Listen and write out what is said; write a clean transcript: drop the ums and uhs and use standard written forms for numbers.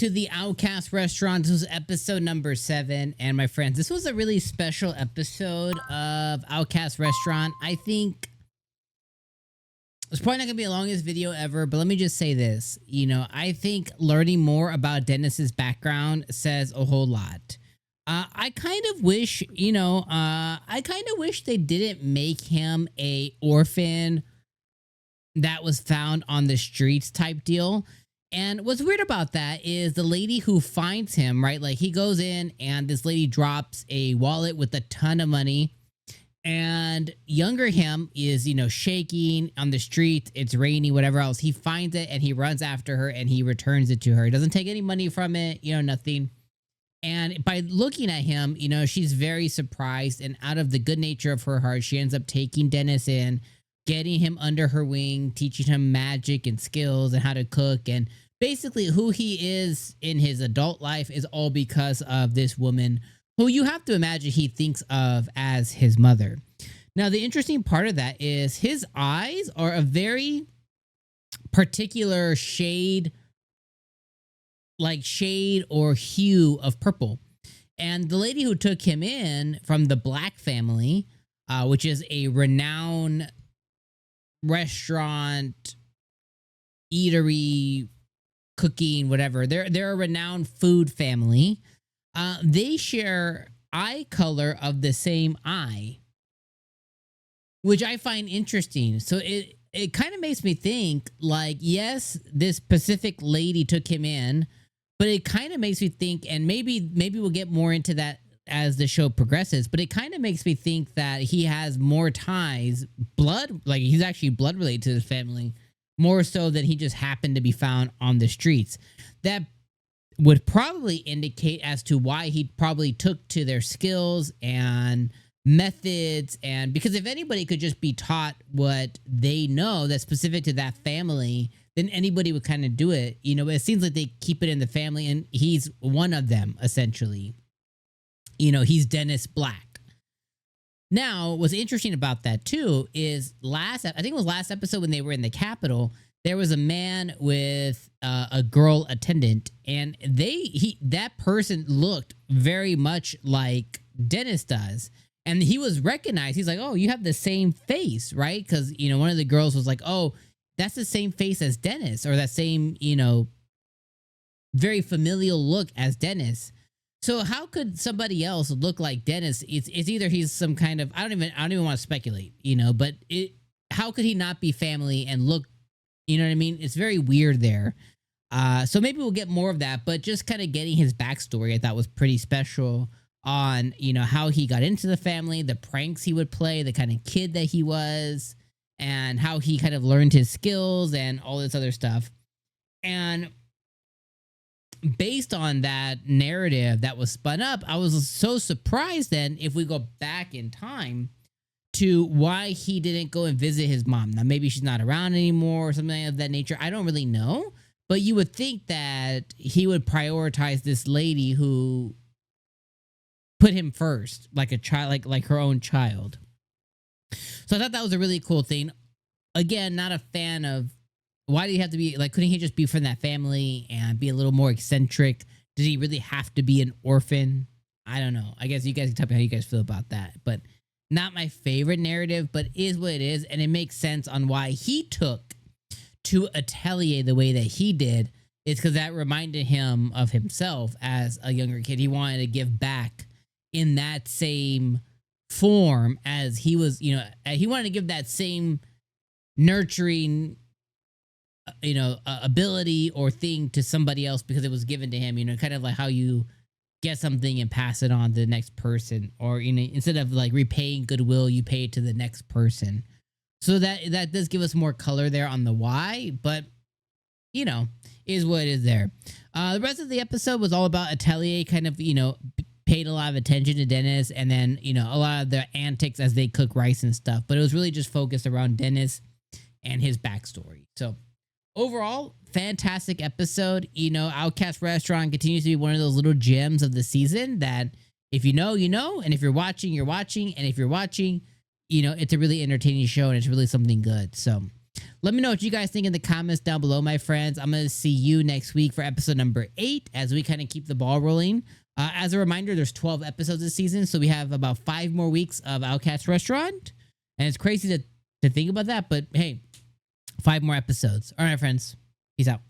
to the Outcast restaurant. This was episode number 7. And my friends, this was a really special episode of Outcast restaurant. I think it's probably not gonna be the longest video ever, but let me just say this. You know, I think learning more about Dennis's background says a whole lot. I kind of wish, I kind of wish they didn't make him a orphan that was found on the streets type deal. And what's weird about that is the lady who finds him, right? Like he goes in and this lady drops a wallet with a ton of money. And younger him is, shaking on the street. It's rainy, whatever else. He finds it and he runs after her and he returns it to her. He doesn't take any money from it, nothing. And by looking at him, she's very surprised. And out of the good nature of her heart, she ends up taking Dennis in, getting him under her wing, teaching him magic and skills and how to cook. And basically who he is in his adult life is all because of this woman who you have to imagine he thinks of as his mother. Now, the interesting part of that is his eyes are a very particular shade or hue of purple. And the lady who took him in from the Black family, which is a renowned restaurant, eatery, cooking, whatever. They're a renowned food family. They share eye color of the same eye, which I find interesting. So it kind of makes me think like, yes, this Pacific lady took him in, but it kind of makes me think, and maybe we'll get more into that as the show progresses, but it kind of makes me think that he has more ties, like he's actually blood related to his family, more so than he just happened to be found on the streets. That would probably indicate as to why he probably took to their skills and methods. And because if anybody could just be taught what they know that's specific to that family, then anybody would kind of do it. But it seems like they keep it in the family, and he's one of them, essentially. He's Dennis Black. Now, what's interesting about that, too, is I think it was last episode when they were in the Capitol, there was a man with a girl attendant, and that person looked very much like Dennis does. And he was recognized. He's like, oh, you have the same face, right? Because, one of the girls was like, oh, that's the same face as Dennis, or that same, very familial look as Dennis. So how could somebody else look like Dennis? It's either he's some kind of, I don't even want to speculate, but how could he not be family and look, you know what I mean? It's very weird there. So maybe we'll get more of that, but just kind of getting his backstory I thought was pretty special on, how he got into the family, the pranks he would play, the kind of kid that he was, and how he kind of learned his skills and all this other stuff. And based on that narrative that was spun up, I was so surprised then if we go back in time to why he didn't go and visit his mom. Now, maybe she's not around anymore or something of that nature. I don't really know, but you would think that he would prioritize this lady who put him first, like a child, like her own child. So I thought that was a really cool thing. Again, not a fan of why did he have to be like, couldn't he just be from that family and be a little more eccentric? Did he really have to be an orphan? I don't know. I guess you guys can tell me how you guys feel about that. But not my favorite narrative, but is what it is. And it makes sense on why he took to Atelier the way that he did. It's because that reminded him of himself as a younger kid. He wanted to give back in that same form as he was, he wanted to give that same nurturing, ability or thing to somebody else because it was given to him, kind of like how you get something and pass it on to the next person, or, instead of like repaying goodwill, you pay it to the next person. So that does give us more color there on the why, but, is what it is there. The rest of the episode was all about Atelier kind of, paid a lot of attention to Dennis, and then, a lot of the antics as they cook rice and stuff, but it was really just focused around Dennis and his backstory. So overall, fantastic episode. Outcast Restaurant continues to be one of those little gems of the season that if you know, and if you're watching, you're watching, and if you're watching, it's a really entertaining show and it's really something good. So Let me know what you guys think in the comments down below, my friends. I'm going to see you next week for episode number 8 as we kind of keep the ball rolling. As a reminder, there's 12 episodes this season, so we have about 5 more weeks of Outcast Restaurant. And it's crazy to think about that, but hey, 5 more episodes. All right, friends. Peace out.